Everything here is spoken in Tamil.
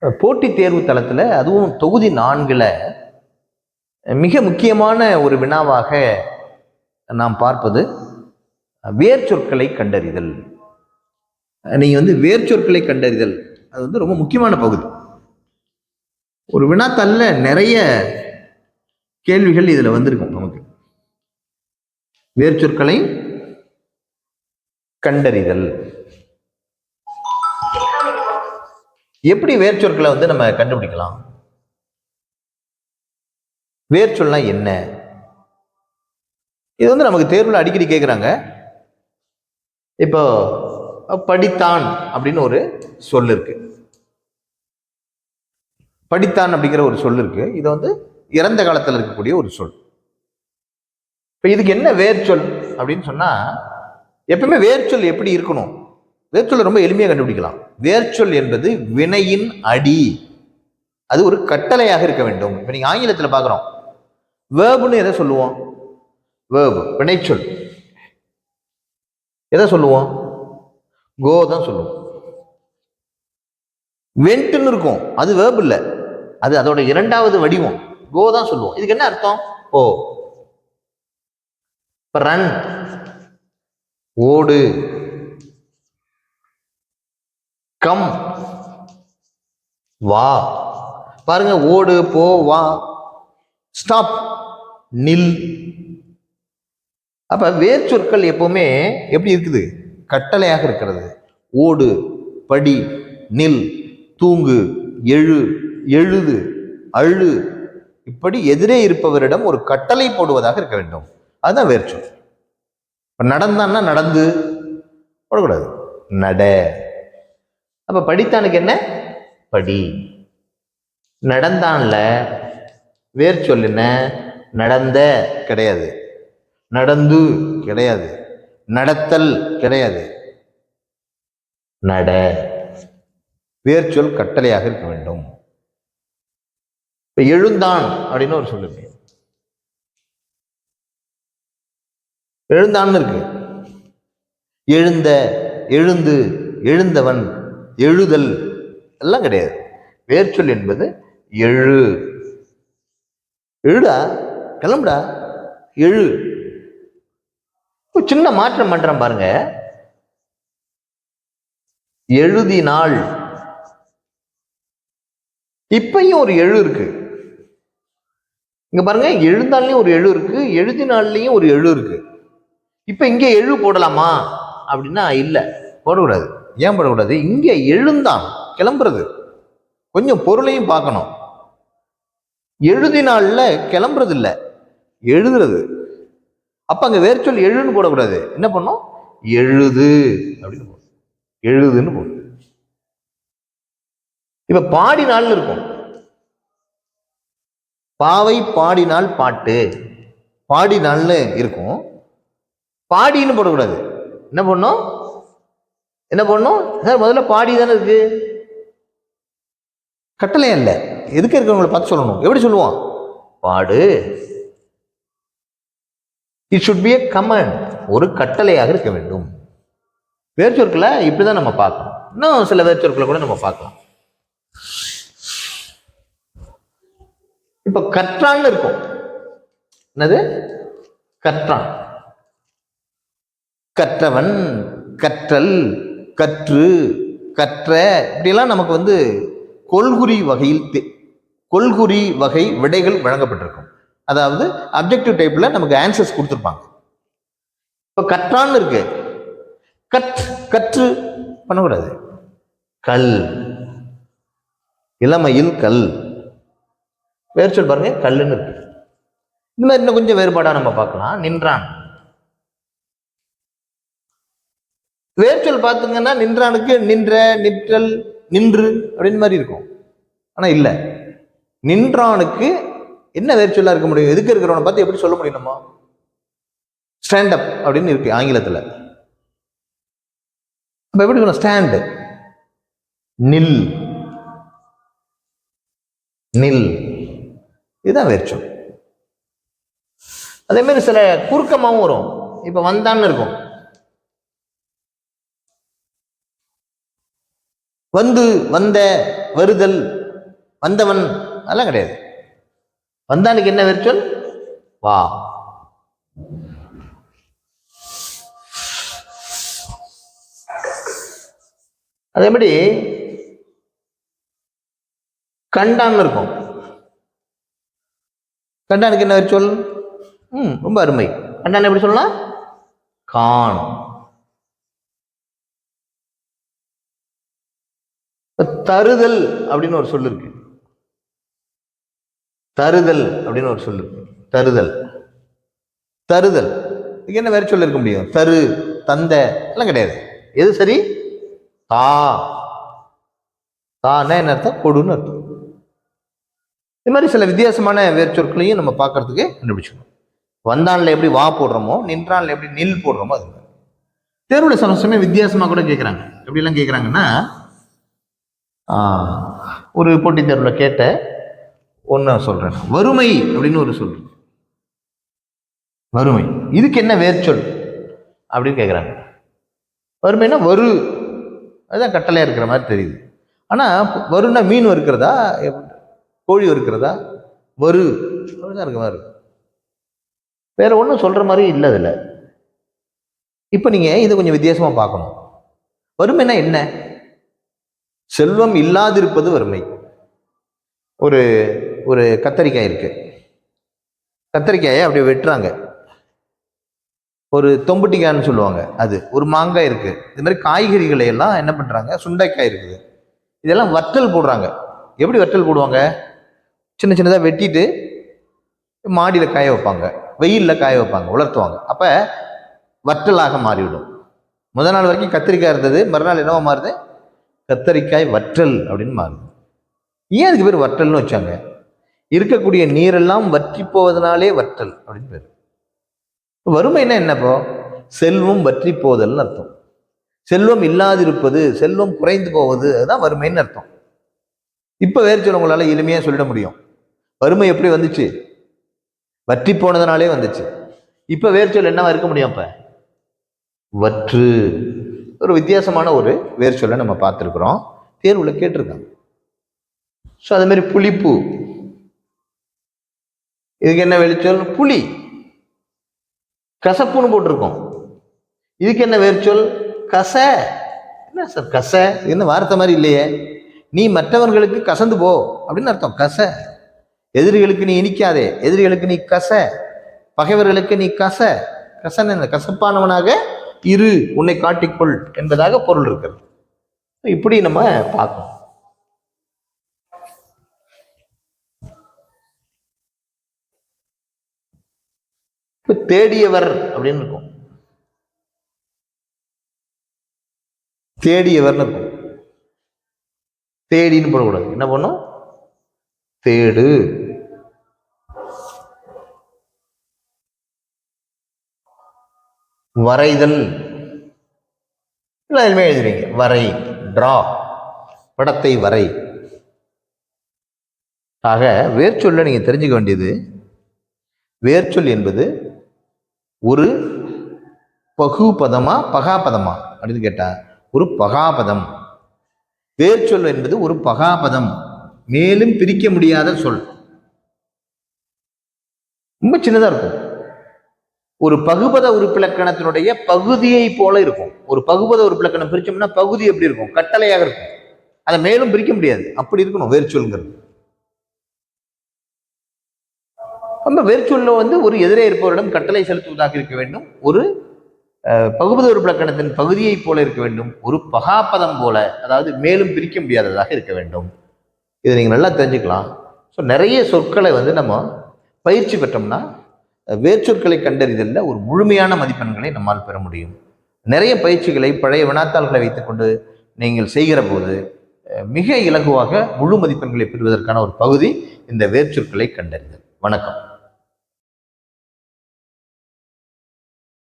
போட்டித் தேர்வு தளத்தில் அதுவும் தொகுதி 4ல் மிக முக்கியமான ஒரு வினாவாக நாம் பார்ப்பது வேர்ச்சொற்களை கண்டறிதல். நீங்க வேர்ச்சொற்களை கண்டறிதல் அது ரொம்ப முக்கியமான பகுதி. ஒரு வினாத்தாள்ல நிறைய கேள்விகள் இதுல வந்திருக்கும். நமக்கு வேர்ச்சொற்களை கண்டறிதல், எப்படி வேர்ச்சொற்களை நம்ம கண்டுபிடிக்கலாம்? வேர்ச்சொல்னா என்ன? இது நமக்கு தேர்வுல அடிக்கடி கேட்குறாங்க. இப்போ படித்தான் அப்படின்னு ஒரு சொல் இருக்கு. படித்தான் அப்படிங்கிற ஒரு சொல் இருக்கு. இது இறந்த காலத்தில் இருக்கக்கூடிய ஒரு சொல். இப்போ இதுக்கு என்ன வேர்ச்சொல் அப்படின்னு சொன்னா, எப்பவுமே வேர்ச்சொல் எப்படி இருக்கணும்? வேர்ச்சொல் ரொம்ப எளிமையாக கண்டுபிடிக்கலாம். வேர்ச்சொல் என்பது வினையின் அடி, அது ஒரு கட்டளையாக இருக்க வேண்டும். இப்போ நீங்க ஆங்கிலத்தில் பார்க்குறோம், வேர்புன்னு எதை சொல்லுவோம்? வேர்பு வினைச்சொல். எதை சொல்லுவோம்? கோ தான் சொல்லுவோம். வென்ட்னு இருக்கும், அது வேர்ப் இல்லை, அது அதோட இரண்டாவது வடிவம். கோ தான் சொல்லுவோம். இதுக்கு என்ன அர்த்தம்? ஓ. ரன் ஓடு, கம் வா. பாருங்க, ஓடு போ வா. ஸ்டாப் நில். அப்ப வேர்ச்சொற்கள் எப்பவுமே எப்படி இருக்குது? கட்டளையாக இருக்கிறது. ஓடு, படி, நில், தூங்கு, எழு, எழுது, அழு, இப்படி எதிரே இருப்பவரிடம் ஒரு கட்டளை போடுவதாக இருக்க வேண்டும். அதுதான் வேர்ச்சொல். நடந்தான்னா நடந்து போடக்கூடாது, நட. அப்ப படித்தானுக்கு என்ன? படி. நடந்தான்ல வேர்ச்சொல் என்ன? நடந்த கிடையாது, நடந்து கிடையாது, நடத்தல் கிடையாது, நட. வேர்ச்சொல் கட்டளையாக இருக்க வேண்டும். இப்ப எழுந்தான் அப்படின்னு ஒரு சொல்லுங்க. எழுந்தான் இருக்கு. எழுந்த, எழுந்து, எழுந்தவன், எழுதல் எல்லாம் கிடையாது. வேர்ச்சொல் என்பது எழு. எழுடா, கிளம்புடா, எழு. சின்ன மாற்றம் பண்றேன் பாருங்க. எழுதினாள், இப்பயும் ஒரு எழு இருக்கு. இங்க பாருங்க, எழுந்தாலையும் ஒரு எழு இருக்கு, எழுதினாலையும் ஒரு எழு இருக்கு. இப்ப இங்க எழு போடலாமா அப்படின்னா இல்ல, போடக்கூடாது. ஏன் போடக்கூடாது? இங்க எழுந்தான், கிளம்புறது. கொஞ்சம் பொருளையும் பார்க்கணும். எழுதினால கிளம்புறது இல்லை, எழுதுறது. அப்ப அங்க வேர்ச்சொல் எழுன்னு போடக்கூடாது. என்ன பண்ணும்? எழுது அப்படின்னு போடும், எழுதுன்னு போடும். இப்ப பாடினாள் இருக்கும். பாவை பாடினால் பாட்டு, பாடினாள்னு இருக்கும். பாடின்னு போடக்கூடாது. என்ன பண்ணும்? என்ன பண்ணும் சார்? முதல்ல பாடி தானே இருக்கு, கட்டளை இல்லை. எதுக்கு இருக்கிறவங்களை பார்த்து சொல்லணும். எப்படி சொல்லுவான்? பாடு. It should be a command, ஒரு கட்டளையாக இருக்க வேண்டும். வேர்ச்சொற்களை இப்படிதான் நம்ம பார்க்கணும். இன்னும் சில வேர்ச்சொற்களை கூட நம்ம பார்க்கலாம். இப்ப கற்றான்னு இருக்கும். என்னது? கற்றான். கற்றவன், கற்றல், கற்று, கற்ற, இப்படியெல்லாம் நமக்கு கொள்குறி வகையில் கொள்குறி வகை விடைகள் வழங்கப்பட்டிருக்கும். அதாவது அப்ஜெக்டிவ் டைப்ல நமக்கு ஆன்சர்ஸ் கொடுத்துருப்பாங்க. இப்ப கற்றான்னு இருக்கு. கற்று பண்ணக்கூடாது. கல், இளமையில் கல். வேர்ச்சொல் பாருங்க, கல்லுன்னு இருக்கு. இந்த மாதிரி இன்னும் கொஞ்சம் வேறுபாடா நம்ம பார்க்கலாம். நின்றான். வேர்ச்சொல் பார்த்துங்கன்னா நின்றானுக்கு நின்ற, நிற்றல், நின்று அப்படின்னு மாதிரி இருக்கும். ஆனா இல்ல, நின்றானுக்கு என்ன வேர்ச்சொல்லா இருக்க முடியும்? எதுக்கு இருக்கிறவனை பார்த்து எப்படி சொல்ல முடியும்? நம்ம ஸ்டாண்ட் அப் அப்படின்னு இருக்கு ஆங்கிலத்துல. அப்ப எப்படி சொல்லணும்? ஸ்டாண்ட், நில், நில். இதுதான் வேர்ச்சொல். அதே மாதிரி சில குறுக்கமாவும் வரும். இப்ப வந்தான்னு இருக்கும். வந்து, வந்த, வருதல், வந்தவன் அதெல்லாம் கிடையாது. வந்தானுக்கு என்ன வேர்ச்சொல்? வா. அதே மாதிரி கண்டான் இருக்கும். கண்டானுக்கு என்ன வேர்ச்சொல்? ரொம்ப அருமை. கண்டான் எப்படி சொல்லலாம்? கான். தருதல் அப்படின்னு ஒரு சொல் இருக்கு. தருதல் அப்படின்னு ஒரு சொல் இருக்கு. தருதல், தருதல் இதுக்கு என்ன வேர்ச்சொல் இருக்க முடியும்? தரு, தந்த எல்லாம் கிடையாது. எது சரி? தா. தான்னா என்ன அர்த்தம்? கொடுன்னு அர்த்தம். இது மாதிரி சில வித்தியாசமான வேர்ச்சொற்களையும் நம்ம பார்க்கறதுக்கு கண்டுபிடிச்சிக்கணும். வந்தான்ல எப்படி வா போடுறோமோ, நின்றான்ல எப்படி நில் போடுறோமோ அது. தேர்வுல சில சமயம் வித்தியாசமா கூட கேட்குறாங்க. எப்படிலாம் கேட்குறாங்கன்னா, ஒரு போட்டித் தேர்வில் கேட்ட ஒன்று சொல்றேன். வறுமை அப்படின்னு ஒரு சொல். வறுமை இதுக்கு என்ன வேர்ச்சொல் அப்படின்னு கேட்குறாங்க. வறுமைன்னா வரு, அதுதான் கட்டளையா இருக்கிற மாதிரி தெரியுது. ஆனா வருன்னா மீன் இருக்கிறதா, கோழி இருக்கிறதா? வரு அப்படிதான் இருக்க மாதிரி. வேற ஒன்றும் சொல்ற மாதிரி இல்லை அதில். இப்போ நீங்க இதை கொஞ்சம் வித்தியாசமா பார்க்கணும். வறுமைன்னா என்ன? செல்வம் இல்லாதிருப்பது வறுமை. ஒரு ஒரு கத்தரிக்காய் இருக்கு. கத்தரிக்காயை அப்படியே வெட்டுறாங்க. ஒரு தொம்புட்டிக்காய்னு சொல்லுவாங்க, அது ஒரு மாங்காய் இருக்கு. இது மாதிரி காய்கறிகளை எல்லாம் என்ன பண்றாங்க? சுண்டைக்காய் இருக்குது, இதெல்லாம் வற்றல் போடுறாங்க. எப்படி வற்றல் போடுவாங்க? சின்ன சின்னதாக வெட்டிட்டு மாடியில் காய வைப்பாங்க, வெயிலில் காய வைப்பாங்க, உலர்த்துவாங்க. அப்போ வற்றலாக மாறிவிடும். முதல் நாள் வரைக்கும் கத்திரிக்காய் இருந்தது, மறுநாள் என்னவா மாறுது? கத்தரிக்காய் வற்றல் அப்படின்னு மாறுது. ஏன் அதுக்கு பேர் வற்றல்னு வச்சாங்க? இருக்கக்கூடிய நீரெல்லாம் வற்றி போவதனாலே வற்றல் அப்படின்னு பேர். வறுமைன்னா என்னப்போ? செல்வம் வற்றி போதல்னு அர்த்தம். செல்வம் இல்லாதிருப்பது, செல்வம் குறைந்து போவது, அதுதான் வறுமைன்னு அர்த்தம். இப்ப வேர்ச்சொல் உங்களால எளிமையா சொல்லிட முடியும். வறுமை எப்படி வந்துச்சு? வற்றி போனதுனாலே வந்துச்சு. இப்ப வேர்ச்சொல் என்னவா இருக்க முடியும்? அப்ப வற்று. ஒரு வித்தியாசமான ஒரு வேர்ச்சொல்லை நம்ம பார்த்துருக்குறோம், தேர்வுல கேட்டிருக்காங்க. ஸோ அதே மாதிரி புளிப்பு, இதுக்கு என்ன வேர்ச்சொல்? புளி. கசப்புன்னு போட்டிருக்கோம், இதுக்கு என்ன வேர்ச்சொல்? கச. என்ன சார் கச? என்ன வார்த்தை மாதிரி இல்லையே. நீ மற்றவர்களுக்கு கசந்து போ அப்படின்னு அர்த்தம். கச. எதிரிகளுக்கு நீ இனிக்காதே, எதிரிகளுக்கு நீ கச, பகைவர்களுக்கு நீ கச. கசன் என்ன? கசப்பானவனாக இரு, உன்னை காட்டிக்கொள் என்பதாக பொருள் இருக்கிறது. இப்படி நம்ம பார்க்கணும். தேடியவர் அப்படின்னு இருக்கும். தேடியவர்னு இருக்கும். தேடின்னு போடக்கூடாது. என்ன பண்ணும்? தேடு. வரைதல் எல்லாருமே எழுதுறீங்க. வரை, டிரா, படத்தை வரை. ஆக வேர்ச்சொல்ல நீங்க தெரிஞ்சுக்க வேண்டியது, வேர்ச்சொல் என்பது ஒரு பகுபதமா பகாபதமா அப்படின்னு கேட்டா ஒரு பகாபதம். வேர்ச்சொல் என்பது ஒரு பகாபதம், மேலும் பிரிக்க முடியாத சொல். ரொம்ப சின்னதா இருக்கும். ஒரு பகுபத உறுப்பிலக்கணத்தினுடைய பகுதியை போல இருக்கும். ஒரு பகுபத உறுப்பிலக்கணம் பிரிச்சோம்னா பகுதி எப்படி இருக்கும்? கட்டளையாக இருக்கும். அதை மேலும் பிரிக்க முடியாது. அப்படி இருக்கணும் வேர்ச்சொல்ங்கிறது. நம்ம வேர்ச்சொல்ல ஒரு எதிரே இருப்பவரிடம் கட்டளை செலுத்துவதாக இருக்க வேண்டும். ஒரு பகுபத உறுப்பிலக்கணத்தின் பகுதியை போல இருக்க வேண்டும். ஒரு பகாபதம் போல, அதாவது மேலும் பிரிக்க முடியாததாக இருக்க வேண்டும். இதை நீங்க நல்லா தெரிஞ்சுக்கலாம். ஸோ நிறைய சொற்களை நம்ம பயிற்சி பெற்றோம்னா வேர்ச்சொற்களை கண்டறிதலில் ஒரு முழுமையான மதிப்பெண்களை நம்மால் பெற முடியும். நிறைய பயிற்சிகளை பழைய வினாத்தாள்களை வைத்துக்கொண்டு நீங்கள் செய்கிற போது மிக இலகுவாக முழு மதிப்பெண்களை பெறுவதற்கான ஒரு பகுதி இந்த வேர்ச்சொற்களை கண்டறிதல். வணக்கம்.